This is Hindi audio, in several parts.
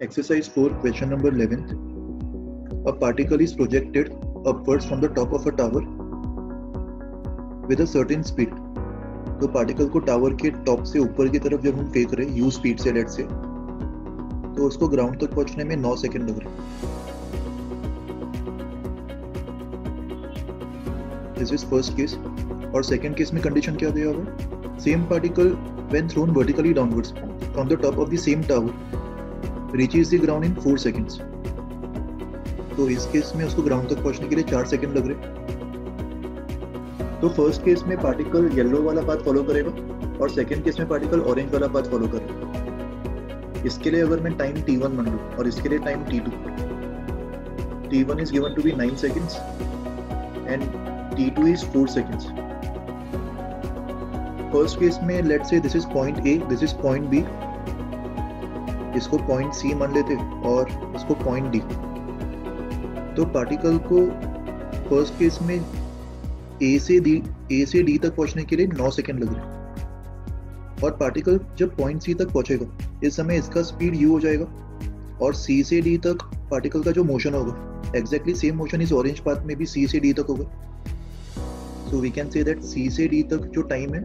Exercise 4, question number 11. A particle is projected upwards from the top of a tower with a certain speed. तो पार्टिकल को टावर के टॉप से ऊपर की तरफ जब हम फेंक रहे हैं u स्पीड से लेट से, तो उसको ग्राउंड तक पहुंचने में 9 सेकंड लग रहे हैं. This is first case. और सेकंड केस में कंडीशन क्या दिया हुआ है? Same particle when thrown vertically downwards from the top of the same tower reaches the ground in 4 seconds. तो इस केस में उसको ग्राउंड तक पहुंचने के लिए 4 सेकंड लग रहे. तो फर्स्ट केस में पार्टिकल येलो वाला पाथ फॉलो करेगा और सेकंड केस में पार्टिकल ऑरेंज वाला पाथ फॉलो करेगा. इसके लिए अगर मैं टाइम t1 मान लूं और इसके लिए time t2, t1 is given to be 9 seconds and t2 is 4 seconds. First case में let's say this is point A, this is point B, इसको पॉइंट C मान लेते और इसको पॉइंट D. तो पार्टिकल को फर्स्ट केस में A से D तक पहुंचने के लिए 9 सेकंड लग रहे हैं. और पार्टिकल जब पॉइंट C तक पहुंचेगा इस समय इसका स्पीड u हो जाएगा और C से D तक पार्टिकल का जो मोशन होगा एग्जैक्टली सेम मोशन इस ऑरेंज पाथ में भी C से D तक होगा. So we can say that C से D तक जो टाइम है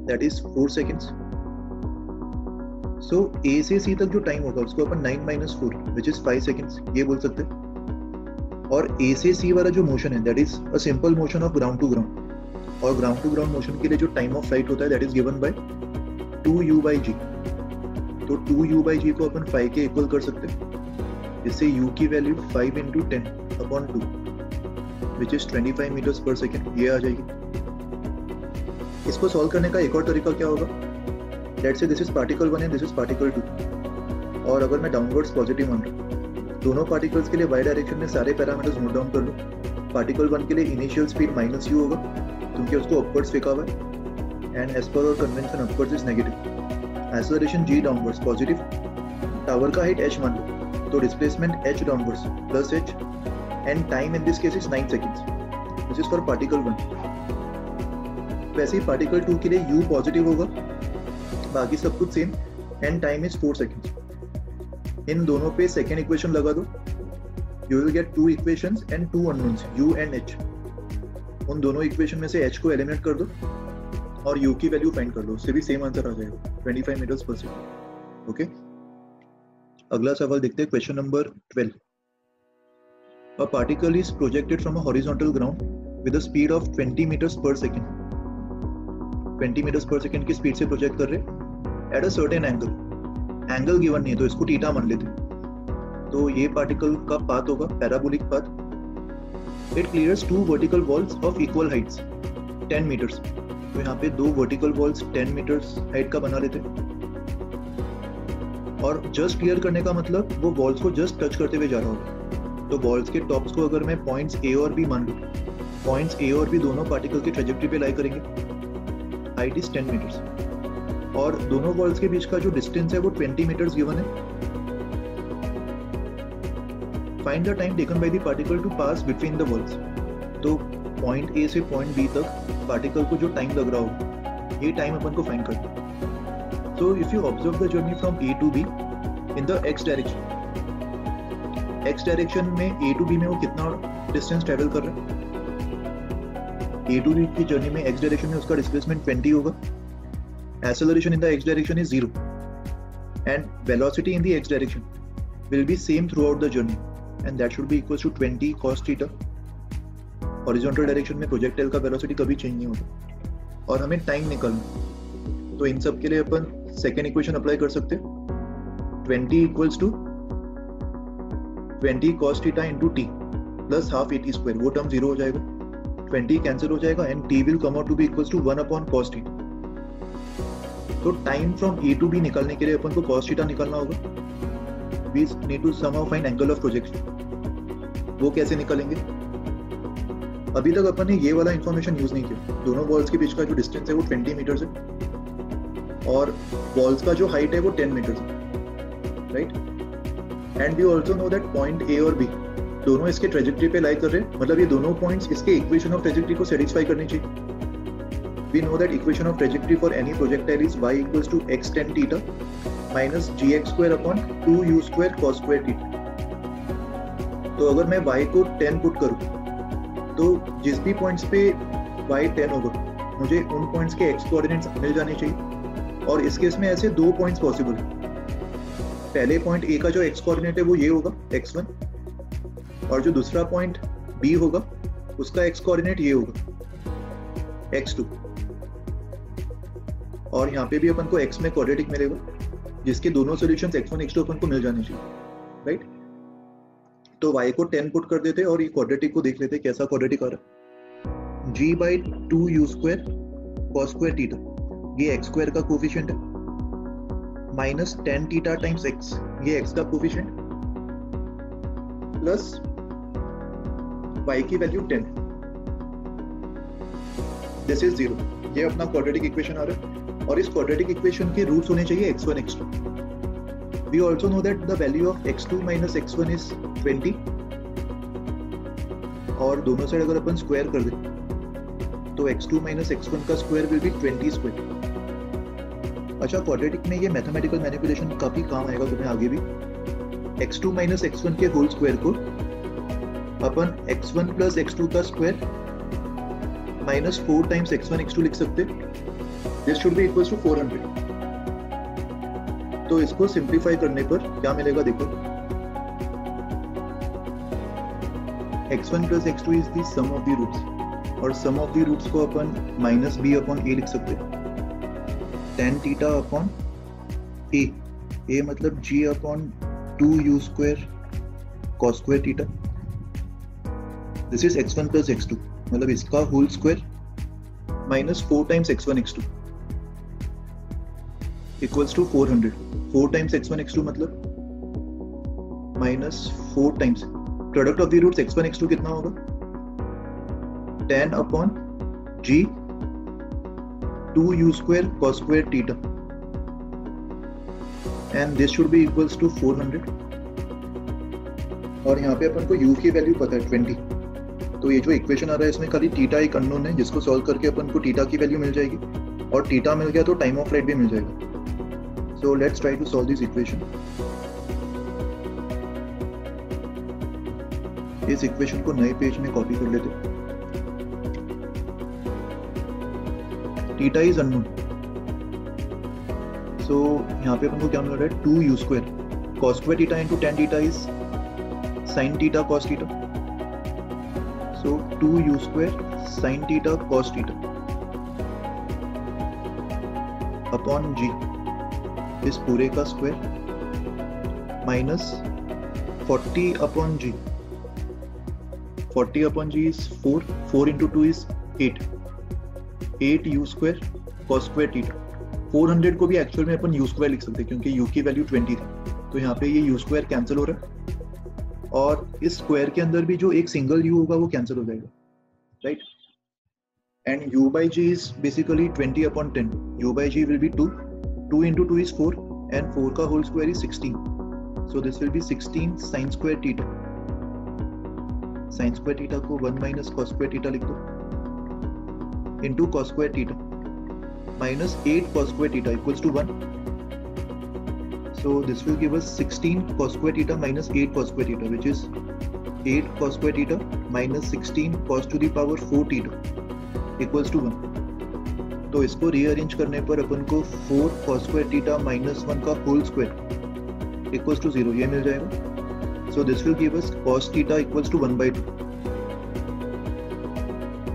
that is 4 seconds. So A से C तक जो टाइम होगा उसको अपन 9 - 4 विच इज 5 सेकंड्स ये बोल सकते हैं. और A से C वाला जो मोशन है that is a simple motion of ground to ground. और ग्राउंड टू ग्राउंड मोशन के लिए जो टाइम ऑफ फ्लाइट होता है that is given by 2u/g. तो 2u/g को अपन 5 के इक्वल कर सकते हैं. इससे u की value 5 × 10/2 which is 25 metres per second ये आ जाएगी. इसको सॉल्व करने का एक और तरीका क्या होगा? Let's say this is particle 1 and this is particle 2. और अगर मैं डाउनवर्ड्स पॉजिटिव मान रहा हूँ, दोनों पार्टिकल्स के लिए y डायरेक्शन में सारे पैरामीटर्स नोट डाउन कर लो. पार्टिकल 1 के लिए इनिशियल स्पीड -u होगा क्योंकि उसको अपवर्ड्स फेंका हुआ है and as per our convention upwards is negative. Acceleration g downwards positive. Tower का हाइट h मान लो तो displacement h downwards plus h and time in this case is 9 seconds. This is for particle 1. वैसे ही पार्टिकल 2 के लिए u पॉजिटिव होगा, बाकी सब कुछ same and time is 4 seconds. इन दोनों पे सेकेंड इक्वेशन लगा दो. You will get 2 equations and 2 unknowns u and h. उन दोनों इक्वेशन में से h को एलिमिनेट कर दो और u की वैल्यू फाइंड कर लो. उससे भी सेम आंसर आ जाएगा 25 मीटर्स पर सेकंड. ओके, अगला सवाल देखते हैं. Question number 12. A particle is projected from a horizontal ground with a speed of 20 metres per second. 20 metres per second की स्पीड से प्रोजेक्ट कर रहे at a certain angle. Angle given नहीं है तो इसको थीटा मान लेते. तो ये पार्टिकल का पाथ होगा parabolic path. It clears 2 vertical walls of equal heights 10 metres. तो यहाँ पे 2 वर्टिकल वॉल्स 10 मीटर्स हाइट का बना लेते. और जस्ट क्लियर करने का मतलब वो वॉल्स को जस्ट टच करते हुए जा रहा होगा. तो वॉल्स के टॉप्स को अगर मैं पॉइंट्स A और B मान लूँ, पॉइंट्स A और B दोनों पार्टिकल की ट्रेजेक्टरी पे लाई करेंगे. हाइट इज 10 मीटर्स और दोनों वॉल्स के बीच का जो डिस्टेंस है वो 20 मीटर्स गिवन है. Find the time taken by the particle to pass between the walls. तो पॉइंट A से पॉइंट B तक पार्टिकल को जो टाइम लग रहा होगा ये टाइम अपन को फाइंड करना है. So if you observe the journey from A to B in the x direction, x direction में A to B में वो कितना डिस्टेंस ट्रेवल कर रहा है? A to B की जर्नी में x डायरेक्शन में उसका डिस्प्लेसमेंट 20 होगा. Acceleration in the x direction is 0 and velocity in the x direction will be same throughout the journey and that should be equals to 20 cos theta. Horizontal direction में projectile का velocity कभी change नहीं होता और हमें time निकालना. तो इन सब के लिए अपन second equation apply कर सकते हैं. 20 equals to 20 cos theta into t plus half at square. वो term 0 हो जाएगा, 20 cancel हो जाएगा and t will come out to be equals to 1 upon cos theta. तो time from A to B निकालने के लिए अपन को cos थीटा निकालना होगा. We need to somehow find angle of projection. वो कैसे निकालेंगे? अभी तक अपन ने ये वाला इंफॉर्मेशन यूज नहीं किया. दोनों वॉल्स के बीच का जो डिस्टेंस है वो 20 मीटर्स है और वॉल्स का जो हाइट है वो 10 मीटर्स है, right? And we also know that point A और B दोनों इसके ट्रेजेक्टरी पे लाई कर रहे हैं. मतलब ये दोनों पॉइंट्स इसके इक्वेशन ऑफ ट्रेजेक्टरी को सेटिस्फाई करनी चाहिए. we know that equation of trajectory for any projectile is y equals to x tan theta minus gx square upon 2u square cos square theta. तो अगर मैं y को 10 पुट करूँ तो जिस भी पॉइंट्स पे y 10 होगा मुझे उन पॉइंट्स के x कोऑर्डिनेट्स मिल जाने चाहिए, और इस केस में ऐसे दो पॉइंट्स पॉसिबल है। पहले पॉइंट A का जो x कोऑर्डिनेट है वो ये होगा x1, और जो दूसरा पॉइंट B होगा उसका x कोऑर्डिनेट ये होगा x2, और यहाँ पे भी अपन को x में क्वाड्रेटिक मिलेगा जिसके दोनों सॉल्यूशंस x1 x2 अपन को मिल जाने चाहिए, राइट। तो y को 10 पुट कर देते और ये क्वाड्रेटिक को देख लेते कैसा क्वाड्रेटिक आ रहा है। g by 2u square cos square theta, ये x स्क्वायर का कोफिशिएंट है, minus tan theta times x, ये x का कोफिशिएंट, प्लस y की वैल्यू 10, दिस इज 0। ये अपना क्वाड्रेटिक इक्वेशन आ रहा है, और इस क्वाड्रेटिक इक्वेशन के रूट्स होने चाहिए x1 x2। We also know that the value of x2 minus x1 is 20, और दोनों साइड अगर अपन स्क्वायर कर दें तो x2 minus x1 का स्क्वायर विल बी 20 स्क्वायर। अच्छा, क्वाड्रेटिक में ये मैथमेटिकल मैनिपुलेशन काफी काम आएगा तुम्हें आगे भी। x2 minus x1 के होल स्क्वायर को अपन x1 plus x2 का square minus 4 times x1 x2 लिख सकते। This should be equals to 400। तो इसको सिंप्लीफाई करने पर क्या मिलेगा देखो, x1 plus x2 is the sum of the roots, और sum of the roots को upon minus b upon a लिख सकते हैं, tan थीटा अपॉन a मतलब g upon 2u square cos square theta, this is x1 plus x2 मतलब इसका whole square minus 4 times x1 x2 equals to 400। 4 times x1 x2 मतलब minus 4 times product of the roots x1 x2 कितना होगा, 10 upon g 2u square cos square theta, and this should be equals to 400। और यहाँ पे अपन को u की वैल्यू पता है 20, तो ये जो इक्वेशन आ रहा है इसमें खाली थीटा एक अननोन है जिसको सॉल्व करके अपन को थीटा की वैल्यू मिल जाएगी, और थीटा मिल गया तो टाइम ऑफ फ्लाइट भी मिल जाएगा। So let's try to solve this equation. इस इक्वेशन को नए पेज में कॉपी कर लेते। थीटा इज अननोन, सो यहाँ पे अपन को क्या मिल रहा है, 2u square cos square theta into tan theta is sin theta cos theta, so 2u square sin theta cos theta upon g इस पूरे का square minus 40 upon G, 40 upon G is 4 into 2 is 8 U square cos square theta. 400 को भी एक्चुअल में अपन यू स्क्वायर लिख सकते हैं क्योंकि यू की वैल्यू 20 थी, तो यहाँ पे ये यू स्क्वायर कैंसिल हो रहा है, और इस स्क्वायर के अंदर भी जो एक सिंगल यू होगा वो कैंसिल हो जाएगा, right. And u by g is basically 20 upon 10, u by g will be 2 into 2 is 4 and 4 का whole square is 16, so this will be 16 sin square theta, sin square theta को 1 minus cos square theta लिख दो into cos square theta minus 8 cos square theta equals to 1, so this will give us 16 cos square theta minus 8 cos square theta which is 8 cos square theta minus 16 cos to the power 4 theta equals to 1। तो इसको रीअरेंज करने पर अपन को 4 cos स्क्वायर थीटा माइनस 1 का होल स्क्वायर इक्वल्स टू 0 ये मिल जाएगा। So this will give us cos theta equals to 1/2।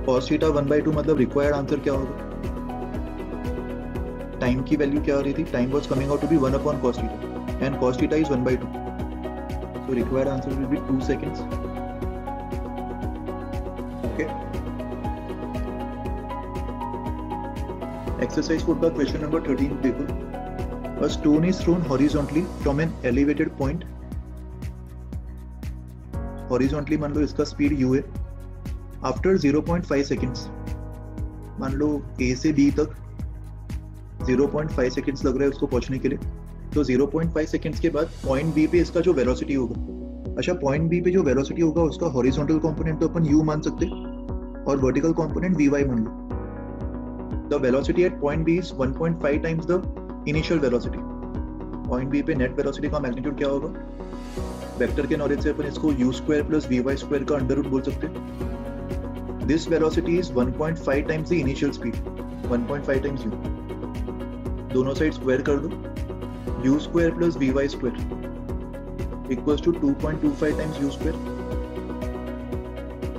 cos theta 1/2 मतलब रिक्वायर्ड आंसर क्या होगा, टाइम की वैल्यू क्या आ रही थी, time was coming out to be 1 upon cos theta and cos theta is 1/2, so required answer will be 2 seconds. Okay, exercise 4 का question number 13 देखो। A stone is thrown horizontally from an elevated point. Horizontally मान लो इसका speed u है। After 0.5 seconds, मान लो A से B तक 0.5 seconds लग रहा है उसको पहुंचने के लिए, तो 0.5 seconds के बाद point B पे इसका जो velocity होगा, अच्छा point B पे जो velocity होगा उसका horizontal component तो अपन u मान सकते और vertical component vy मान लो। the velocity at point B is 1.5 times the initial velocity. Point B पे net velocity का magnitude क्या होगा? वेक्टर के नॉलेज से अपन इसको u square plus vy square का अंडर रूट बोल सकते हैं. This velocity is 1.5 times the initial speed. 1.5 times u. दोनों साइड स्क्वायर कर दो. u square plus vy square equals to 2.25 times u square.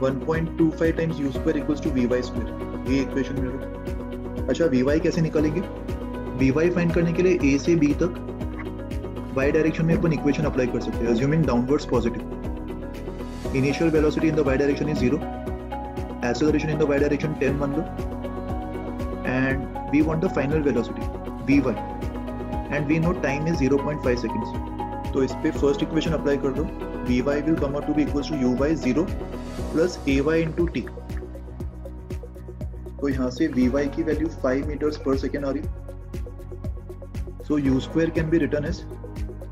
1.25 times u square equals to vy square. ये इक्वेशन मिलेगा. अच्छा, vy कैसे निकालेंगे? vy फाइंड करने के लिए a से b तक y डायरेक्शन में अपन इक्वेशन अप्लाई कर सकते हैं. Assuming downwards positive. Initial velocity in the y direction is 0. Acceleration in the y direction 10 मान लो. And we want the final velocity vy. And we know time is 0.5 seconds. तो इस पे फर्स्ट इक्वेशन अप्लाई कर दो. vy will come out to be equals to uy 0 plus ay into t. तो यहाँ से vy की वैल्यू 5 meters per second आ रही. So u square can be written as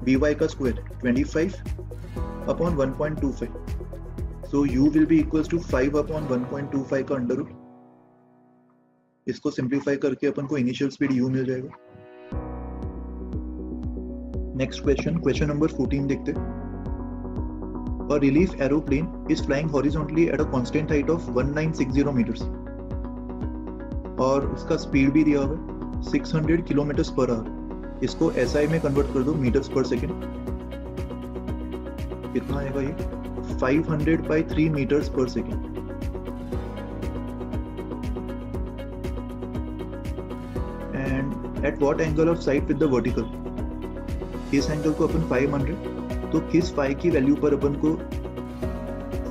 vy का square 25 upon 1.25. So u will be equals to 5 upon 1.25 का अंडर रूट. इसको सिंप्लीफाई करके अपन को इनिशियल स्पीड u मिल जाएगा. नेक्स्ट क्वेश्चन नंबर 14 देखते. A relief aeroplane is flying horizontally at a constant height of 1960 meters. और उसका स्पीड भी दिया हुआ है 600 किलोमीटर पर आवर. इसको SI में कन्वर्ट कर दो मीटर्स पर सेकेंड. कितना आएगा ये? 500 by 3 meters per second. And at what angle of sight with the vertical? इस एंगल को अपन 500. तो किस फाई की वैल्यू पर अपन को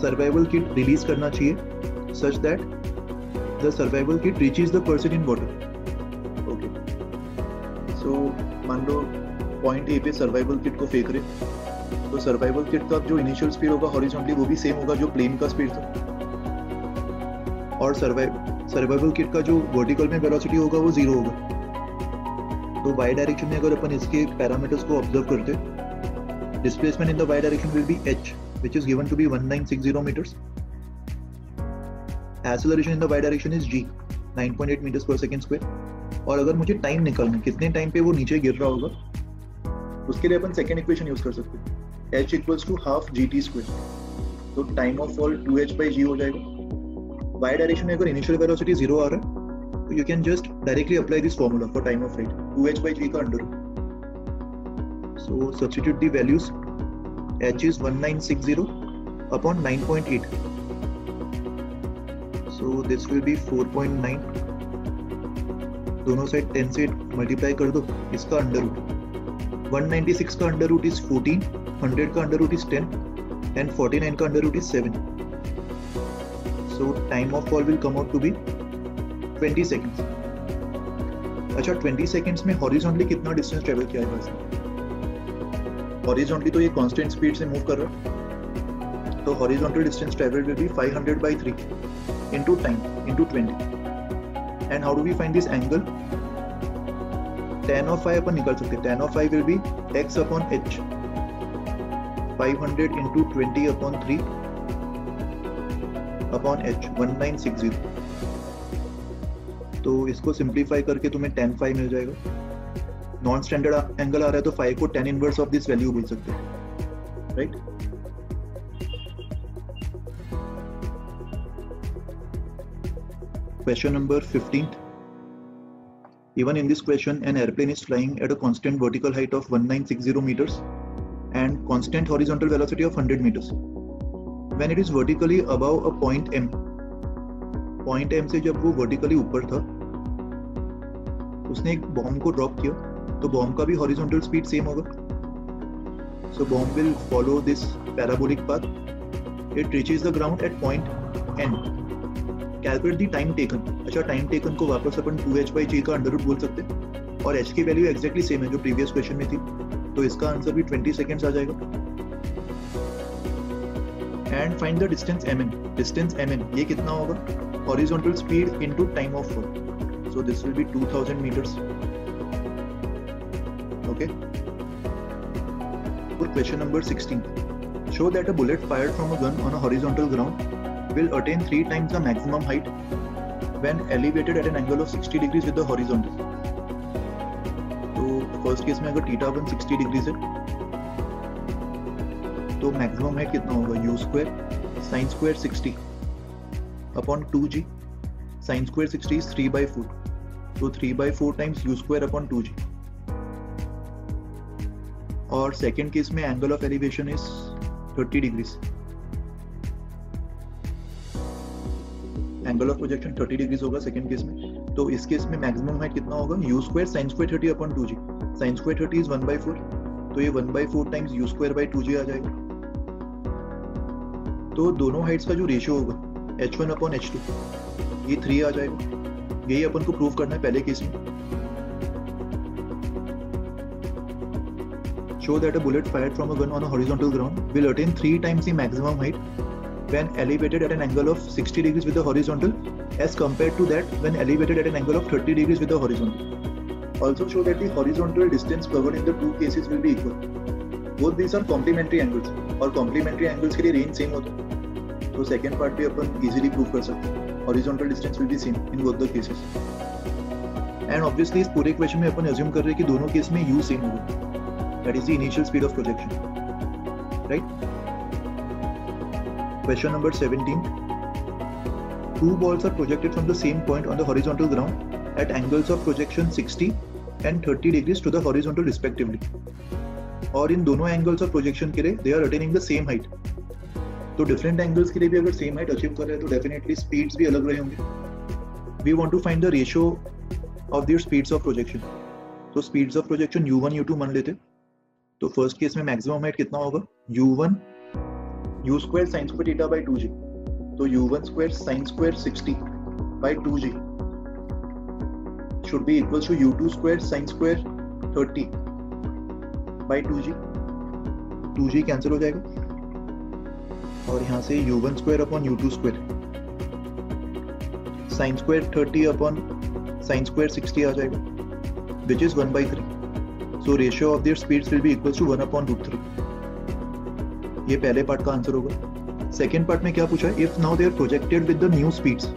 सर्वाइवल किट रिलीज करना चाहिए such that the survival kit reaches the person in water. Okay. So मान लो पॉइंट ए पे सर्वाइवल किट को फेंक रहे, तो सर्वाइवल किट का जो इनिशियल स्पीड होगा हॉरिजॉन्टली वो भी सेम होगा जो प्लेन का स्पीड था. और सर्वाइवल किट का जो वर्टिकल में वेलोसिटी होगा वो 0 होगा. तो y डायरेक्शन में अगर अपन इसके पैरामीटर्स को ऑब्जर्व करते, displacement in the y direction will be h which is given to be 1960 meters. Acceleration in the y direction is g 9.8 meters per second square. और अगर मुझे टाइम निकालना कितने टाइम पे वो नीचे गिर रहा होगा, उसके लिए अपन सेकेंड इक्वेशन यूज कर सकते हैं. h equals to half gt square. तो time of fall 2h by g हो जाएगा. y डायरेक्शन में अगर इनिशियल वेलोसिटी 0 आ रहा है तो you can just directly apply this formula for time of flight 2h by g का under root. So substitute the values. h is 1960 upon 9.8. So this will be 4.9. दोनों साइड 10 से मल्टीप्लाई कर दो. इसका अंडर रूट 196 का अंडर रूट इज 14, 100 का अंडर रूट इज 10 एंड 49 का under root is 7. So time of fall will come out to be 20 seconds. अच्छा, 20 सेकेंड्स में हॉरिजॉन्टली कितना डिस्टेंस ट्रेवल किया है वैसे? हॉरिजॉन्टली तो ये कांस्टेंट स्पीड से मूव कर रहा है, तो horizontal distance travel will be 500 by 3 into time into 20. And how do we find this angle? Tan of phi अपन निकाल सकते हैं. Tan of phi will be x upon h. 500 into 20 upon 3 upon h 1960. तो इसको सिंप्लीफाई करके तुम्हें tan phi मिल जाएगा. नॉन स्टैंडर्ड एंगल आ रहा है तो phi को tan inverse of this value बोल सकते हैं, right? Question number 15. Even in this question, an airplane is flying at a constant vertical height of 1960 meters and constant horizontal velocity of 100 meters. When it is vertically above a point M, point M से जब वो vertically ऊपर था, उसने एक बॉम्ब को ड्रॉप किया, तो बॉम्ब का भी horizontal speed same होगा. So bomb will follow this parabolic path. It reaches the ground at point N. Calculate the time taken. अच्छा, टाइम टेकन को वापस अपन 2h by g का अंडर रूट बोल सकते हैं और h की वैल्यू एक्जैक्टली सेम है जो प्रीवियस क्वेश्चन में थी, तो इसका आंसर भी 20 सेकेंड्स आ जाएगा. And find the distance mn. Distance mn ये कितना होगा? Horizontal speed into time of fall. So this will be 2000 meters. Okay. For question number 16. Show that a bullet fired from a gun on a horizontal ground will attain 3 times the maximum height when elevated at an angle of 60 degrees with the horizontal. तो फर्स्ट केस में अगर थीटा 160 डिग्रीज है तो मैक्सिमम हाइट कितना होगा, u square sine square 60 upon 2g. Sign square 60 is 3/4, तो 3/4 times u square upon 2g. और सेकेंड केस में angle of elevation is 30 degrees. Angle of projection 30 degrees होगा सेकेंड केस में. तो इस केस में मैक्सिमम हाइट कितना होगा, u square sine square 30 upon 2g. Sign square 30 is 1/4, तो ये 1/4 times u square by 2g आ जाएगा. तो दोनों हाइट्स का जो रेशियो होगा h1 अपॉन h2 ये 3 आ जाएगा. यही अपन को प्रूव करना है पहले केस में. Show that a bullet fired from a gun on a horizontal ground will attain 3 times the maximum height when elevated at an angle of 60 degrees with the horizontal as compared to that when elevated at an angle of 30 degrees with the horizontal. Also show that the horizontal distance covered in the two cases will be equal. Both these are complementary angles और complementary angles के लिए range same होता है. तो second part भी अपन easily prove कर सकते हैं. Horizontal distance will be same in both the cases. And obviously इस पूरे equation में अपन assume कर रहे हैं कि दोनों केस में u same होगा. That is the initial speed of projection, right? Question number 17. Two balls are projected from the same point on the horizontal ground at angles of projection 60 and 30 degrees to the horizontal respectively. और इन दोनों angles of projection के लिए they are attaining the same height. तो different angles के लिए भी अगर same height achieve कर रहे हैं तो definitely speeds भी अलग रहे होंगे. We want to find the ratio of their speeds of projection. तो speeds of projection u1 u2 मान लेते. तो फर्स्ट केस में मैक्सिमम हाइट कितना होगा, u1 u square sine square theta by 2g. तो u1 square sine square 60 by 2g should be equals to u2 square sine square 30 by 2g. 2g cancel हो जाएगा और यहाँ से u1 square upon u2 square sine square 30 upon sine square 60 आ जाएगा which is 1/3. So ratio of their speeds will be equals to 1/√3. ये पहले पार्ट का आंसर होगा. सेकेंड पार्ट में क्या पूछा है, if now they are projected with the new speeds,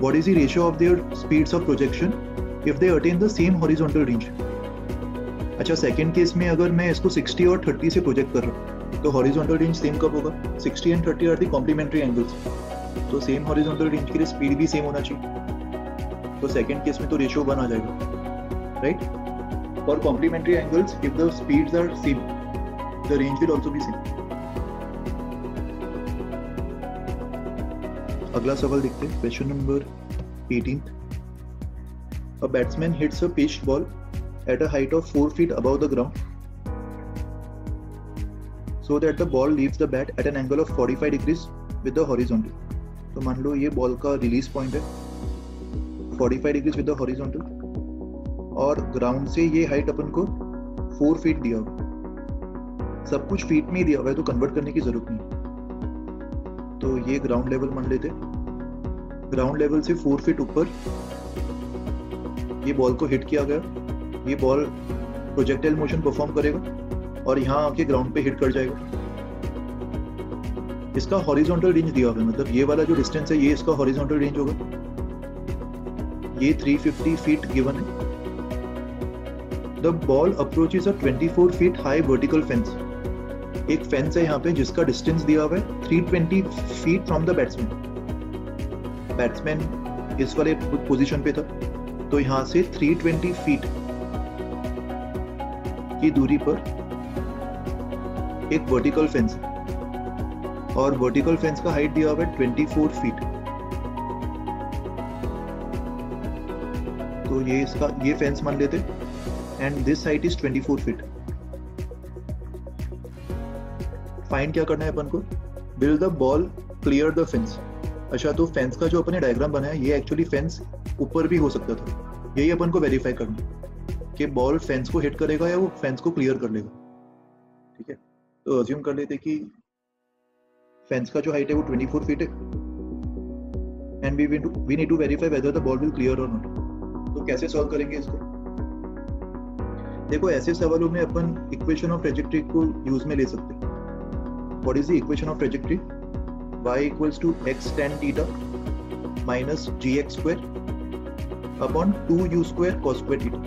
what is the ratio of their speeds of projection if they attain the same horizontal range? अच्छा, सेकेंड केस में अगर मैं इसको 60 और 30 से प्रोजेक्ट कर रहा हूँ तो हॉरिजॉन्टल रेंज सेम कब होगा, 60 and 30 are the complementary angles. तो सेम हॉरिजॉन्टल रेंज के लिए स्पीड भी सेम होना चाहिए. तो सेकेंड केस में तो रेशियो 1 आ जाएगा, right? For complementary angles, if the speeds are same, the range will also be same. अगला सवाल देखते हैं. Question number 18. A batsman hits a pitched ball at a height of 4 feet above the ground, so that the ball leaves the bat at an angle of 45 degrees with the horizontal. तो मान लो ये बॉल का रिलीज पॉइंट है 45 डिग्रीज विद द हॉरिजॉन्टल और ग्राउंड से ये हाइट अपन को 4 फीट दिया हुआ. सब कुछ फीट में ही दिया हुआ है तो कन्वर्ट करने की जरूरत नहीं. तो ये ग्राउंड लेवल मान लेते. ग्राउंड लेवल से 4 फीट ऊपर ये बॉल को हिट किया गया. ये बॉल प्रोजेक्टाइल मोशन परफॉर्म करेगा और यहाँ आके ग्राउंड पे हिट कर जाएगा. इसका हॉरिजॉन्टल रेंज दिया हुआ है, मतलब ये वाला जो डिस्टेंस है ये इसका हॉरिजॉन्टल रेंज होगा. ये 350 फीट गिवन है. The ball approaches a 24 feet high vertical fence. एक फेंस है यहाँ पे जिसका डिस्टेंस दिया हुआ है 320 feet from the batsman. Batsman इस वाले पोजीशन पे था तो यहाँ से 320 फीट की दूरी पर एक वर्टिकल फेंस है और वर्टिकल फेंस का हाइट दिया हुआ है 24 फीट. तो ये इसका ये फेंस मान लेते and this height is 24 feet. Find क्या करना है अपन को, will the ball clear the fence. अच्छा, तो फेंस का जो अपन ने डायग्राम बनाया ये एक्चुअली फेंस ऊपर भी हो सकता था. यही अपन को वेरीफाई करना कि बॉल फेंस को हिट करेगा या वो फेंस को क्लियर कर लेगा. ठीक है, तो अज्यूम कर लेते कि फेंस का जो हाइट है वो 24 फीट है and we need to verify whether the ball will clear और नॉट. तो कैसे सॉल्व करेंगे इसको. देखो, ऐसे सवालों में अपन इक्वेशन ऑफ ट्रैजेक्टरी को यूज में ले सकते हैं. What is the equation of trajectory, y equals to x tan theta minus g x square upon 2u square cos square theta,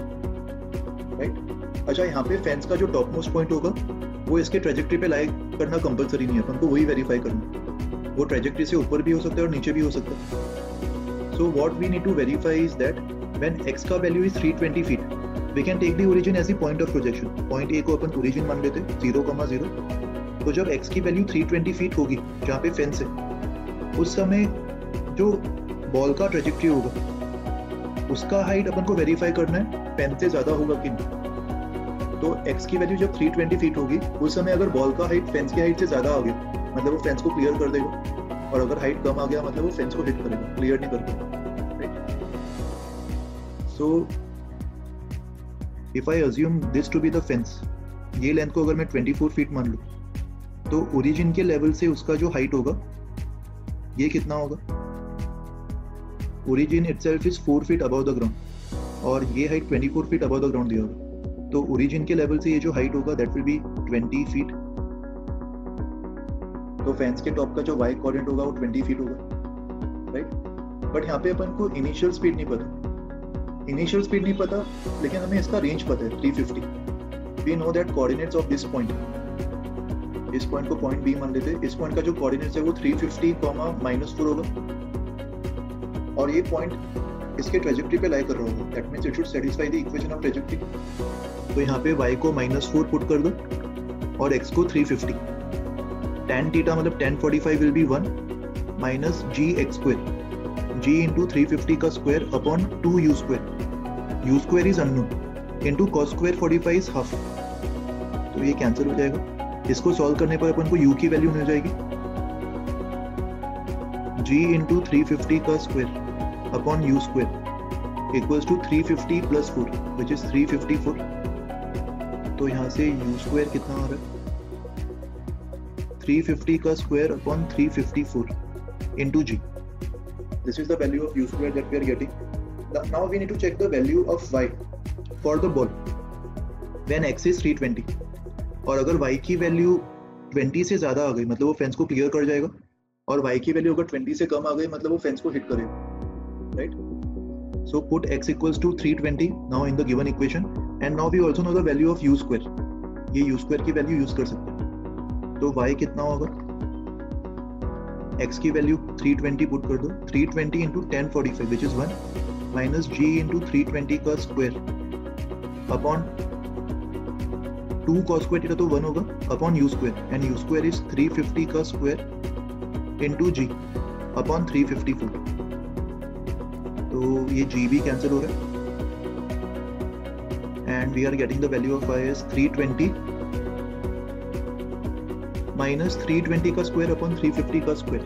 right. अच्छा, यहाँ पे फेंस का जो टॉप मोस्ट पॉइंट होगा वो इसके ट्रेजेक्ट्री पे लाई करना कंपलसरी नहीं है, अपन को वही वेरीफाई करना। वो ट्रेजेक्ट्री से ऊपर भी हो सकता है और नीचे भी हो सकता है। So what we need to verify is that when x का value is 320 feet, we can take the origin as the point of projection. Point A को अपन ओरिजिन मान लेते हैं 0,0। तो जब x की वैल्यू 320 फीट होगी जहाँ पे फेंस है, उस समय जो बॉल का ट्रेजेक्ट्री होगा उसका हाइट अपन को वेरीफाई करना है फेंस से ज्यादा होगा कि नहीं। तो x की वैल्यू जब 320 फीट होगी उस समय अगर बॉल का हाइट फेंस की हाइट से ज्यादा आ गया मतलब वो फेंस को क्लियर कर देगा, और अगर हाइट कम आ गया मतलब वो फेंस को हिट करेगा, क्लियर नहीं कर पाएगा, right. So if I assume this to be the fence, ये लेंथ को अगर मैं 24 फीट मान लूं, तो ओरिजिन के लेवल से उसका जो हाइट होगा ये कितना होगा? Origin itself is 4 feet above the ground और ये height 24 feet above the ground दिया होगा। तो ओरिजिन के लेवल से ये जो हाइट होगा दैट विल बी 20 फीट। तो फेंस के टॉप का जो y कोऑर्डिनेट होगा वो 20 फीट होगा, राइट। बट यहाँ पे अपन को इनिशियल स्पीड नहीं पता, लेकिन हमें इसका रेंज पता है 350। We know that coordinates of this point, इस पॉइंट को पॉइंट बी मान लेते हैं। इस पॉइंट का जो कोऑर्डिनेट्स है वो 350, -4 होगा, और ये पॉइंट इसके ट्रेजेक्ट्री पे लाई कर रहा होगा। That means it should satisfy the equation of trajectory. तो यहाँ पे y को -4 पुट कर दो और x को 350। tan थीटा मतलब tan 45 will be 1 minus g x square, g into 350 का square upon 2u square, u square is unknown, into cos square 45 is half. तो ये कैंसिल हो जाएगा। इसको सॉल्व करने पर अपन को u की वैल्यू मिल जाएगी g इंटू 350 का square upon u square equals to 350 plus 4 which is 354। तो यहाँ से u स्क्वायर कितना आ रहा है? 350 का square upon 354 into g. This is the value of u square that we are getting. Now we need to check the value of y for the ball when x is 320. और अगर y की वैल्यू 20 से ज्यादा आ गई मतलब वो फेंस को क्लियर कर जाएगा, और y की वैल्यू अगर 20 से कम आ गई मतलब वो फेंस को हिट करेगा, right. So put x equals to 320 now in the given equation, and now we also know the value of u square. ये u square की वैल्यू यूज कर सकते हैं। तो y कितना होगा? x की वैल्यू 320 पुट कर दो, 320 into 1045 which is 1 minus g into 320 का square upon 2 cos square theta तो 1 होगा upon u square, and u square is 350 का स्क्वायर इंटू g अपॉन 354। तो ये g भी कैंसिल हो रहा है and we are getting the value of y as 320 minus 320 का स्क्वायर अपॉन 350 का स्क्वायर।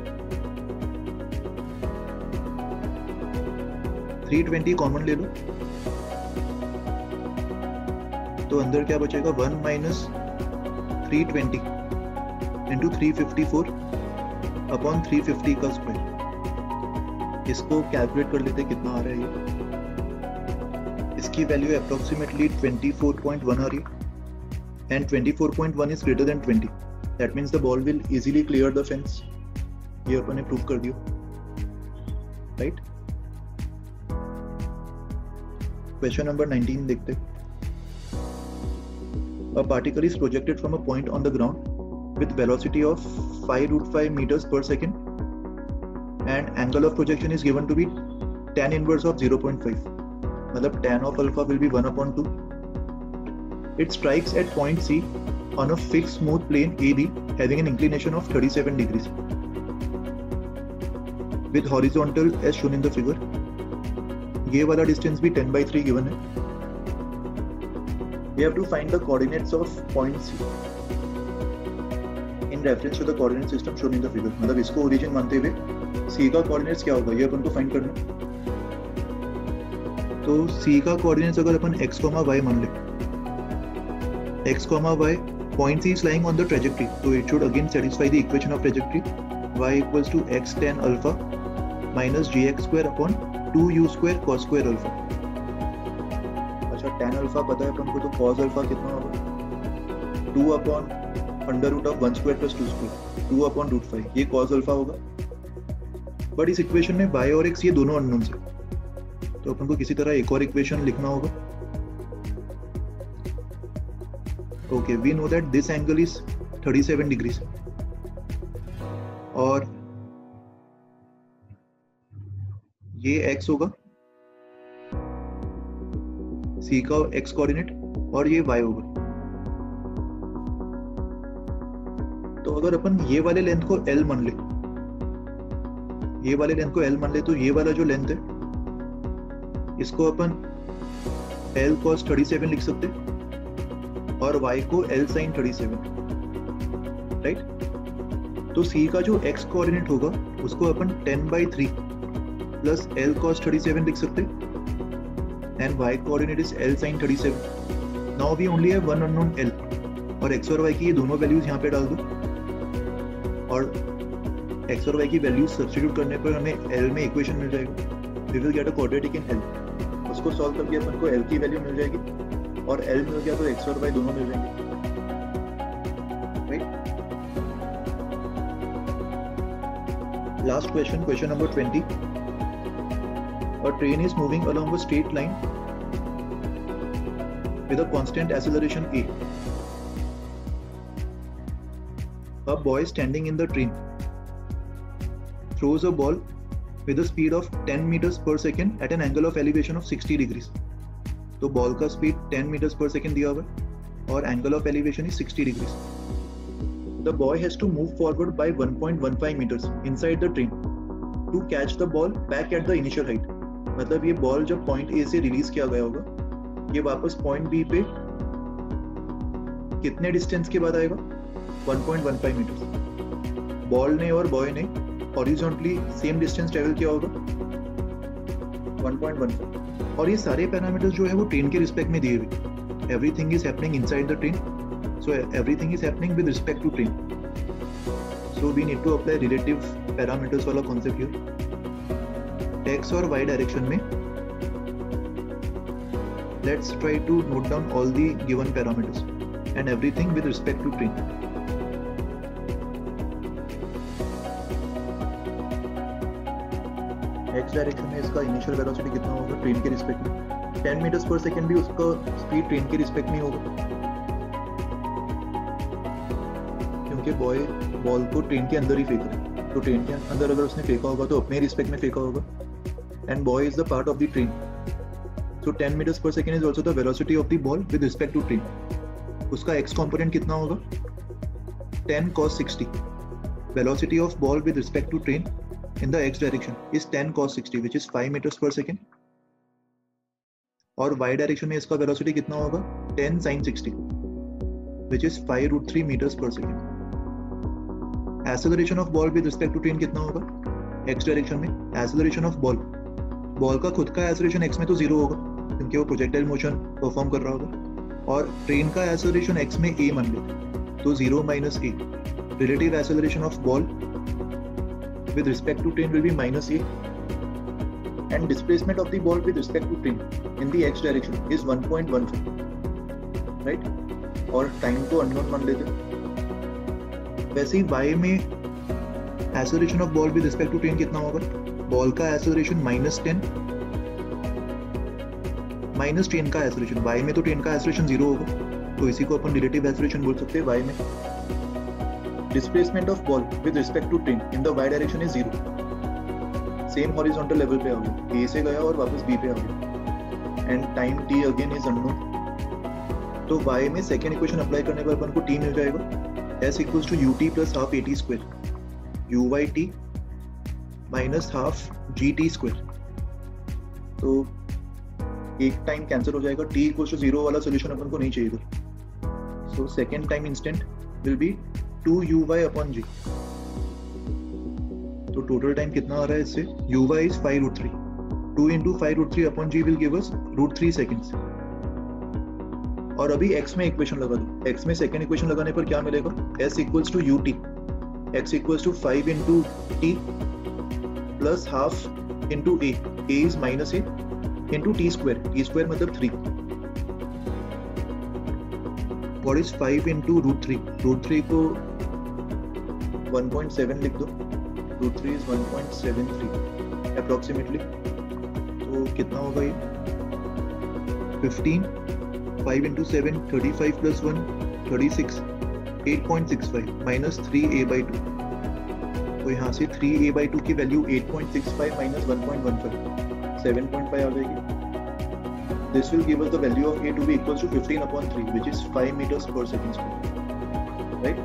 320 कॉमन ले लो तो अंदर क्या बचेगा? 1 माइनस 320 इंटू 354 अपॉन 350 का स्क्वायर। इसको कैलकुलेट कर लेते कितना आ रहा है ये। इसकी वैल्यू अप्रोक्सीमेटली 24.1 आ रही है, and 24.1 is greater than 20। That means the ball will easily clear the fence. ये अपन ने प्रूव कर दिया, राइट। क्वेश्चन नंबर 19 देखते हैं। A particle is projected from a point on the ground with velocity of 5√5 meters per second, and angle of projection is given to be tan inverse of 0.5. मतलब tan of alpha will be 1/2. It strikes at point C on a fixed smooth plane AB having an inclination of 37 degrees with horizontal as shown in the figure. ये वाला distance भी 10/3 given है. We have to find the coordinates of point C in reference to the coordinate system shown in the figure. मतलब इसको origin मानते हुए C का coordinates क्या होगा ये अपन को find करना है. तो C का coordinates अगर अपन x, y मान ले, x, y, point C is lying on the trajectory, so it should again satisfy the equation of trajectory. Y equals to x tan alpha minus gx square upon 2u square cos square alpha. अच्छा, tan alpha पता है अपन को, तो cos alpha कितना होगा? 2 upon under root of 1 square plus 2 square, 2 upon root 5. ये cos alpha होगा, बट इस इक्वेशन में y और x ये दोनों अननोन्स है, तो अपन को किसी तरह एक और इक्वेशन लिखना होगा. Okay, we know that this angle is 37 degrees और ये x होगा, c का x कोऑर्डिनेट, और ये y होगा. तो अगर अपन ये वाले लेंथ को L मान ले, ये वाले लेंथ को L मान ले, तो ये वाला जो लेंथ है इसको अपन L cos 37 लिख सकते और y को L sin 37, राइट. तो c का जो x कोऑर्डिनेट होगा उसको अपन 10/3 प्लस L cos 37 लिख सकते and y coordinate is L sin 37. Now we only have one unknown L, और x और y की ये दोनों वैल्यूज यहाँ पे डाल दो और x और y की वैल्यूज सब्स्टिट्यूट करने पर हमें L में इक्वेशन मिल जाएगा. We will get a quadratic in L. उसको सॉल्व करके अपन को L की वैल्यू मिल जाएगी और L मिल गया तो x और y दोनों मिल जाएंगे, right. Last question, question number 20. A train is moving along a straight line with a constant acceleration a. A boy standing in the train throws a ball with a speed of 10 meters per second at an angle of elevation of 60 degrees. तो बॉल का स्पीड 10 meters per second दिया हुआ है और angle of elevation is 60 degrees. The boy has to move forward by 1.15 meters inside the train to catch the ball back at the initial height. मतलब ये बॉल जब पॉइंट ए से रिलीज किया गया होगा, ये वापस पॉइंट बी पे कितने डिस्टेंस के बाद आएगा? 1.15 मीटर. बॉल ने और बॉय ने हॉरिजॉन्टली सेम डिस्टेंस ट्रेवल किया होगा 1.15. और ये सारे पैरामीटर्स जो है वो ट्रेन के रिस्पेक्ट में दिए हुए. Everything is happening inside the train, so everything is happening with respect to train. So we need to apply relative parameters वाला कॉन्सेप्ट हियर. एक्स और वाई डायरेक्शन में let's try to note down all the given parameters and everything with respect to train. X direction में इसका इनिशियल वेलोसिटी कितना होगा ट्रेन के रिस्पेक्ट में? 10 मीटर्स पर सेकेंड भी उसका स्पीड ट्रेन के रिस्पेक्ट में होगा, क्योंकि बॉय बॉल को ट्रेन के अंदर ही फेंक रहा है. तो ट्रेन के अंदर अगर उसने फेंका होगा तो अपने रिस्पेक्ट में फेंका होगा, and boy is the part of the train. So 10 metres per second is also the velocity of the ball with respect to train. उसका एक्स कॉम्पोनेंट कितना होगा? 10 cos 60. Velocity of ball with respect to train in the x direction is 10 cos 60 which is 5 meters per second. और y direction में इसका velocity कितना होगा? 10 sin 60 which is 5√3 meters per second. Acceleration of ball with respect to train कितना होगा? x direction में acceleration of ball का खुद का acceleration x में तो 0 होगा क्योंकि वो projectile motion perform कर रहा होगा, और train का acceleration x में a मान लेते तो 0 minus a. Relative acceleration of ball with respect to train will be minus a, and displacement of the ball with respect to train in the x direction is 1.15, right? और टाइम को अननोन मान लेते. वैसे ही y में acceleration of ball with respect to train कितना होगा? बॉल का acceleration -10 माइनस ट्रेन का acceleration. y में तो ट्रेन का acceleration 0 होगा, तो इसी को अपन relative acceleration बोल सकते हैं y में. Displacement of ball with respect to train in the y direction is 0. Same horizontal level पे आ गया, A से गया और वापस B पे आ गया, and time t again is unknown. तो y में सेकेंड इक्वेशन अप्लाई करने पर अपन को t मिल जाएगा s equals to ut plus half at square uyt minus half gt square. तो एक टाइम कैंसिल हो जाएगा, t equals to 0 वाला सोल्यूशन अपन को नहीं चाहिए था. So second time instant will be 2uy upon g. तो टोटल टाइम कितना आ रहा है इससे? uy is 5√3. 2 into 5√3 upon g will give us √3 seconds. और अभी x में इक्वेशन लगा दो. x में सेकेंड इक्वेशन लगाने पर क्या मिलेगा? s equals to ut, x equals to 5 into t plus half into a is minus a into t square मतलब 3. What is 5 into √3? √3 को 1.7 लिख दो रूट 3 इज 1.73 अप्रोक्सीमेटली। तो कितना होगा ये 15, 5 into 7 35 plus 1 36, 8.65 minus 3a/2। तो यहाँ से 3a/2 की वैल्यू 8.65 minus 1.15 7.5 आ जाएगी। This will give us the value of a to be equals to 15/3, which is 5 meters per second square, right?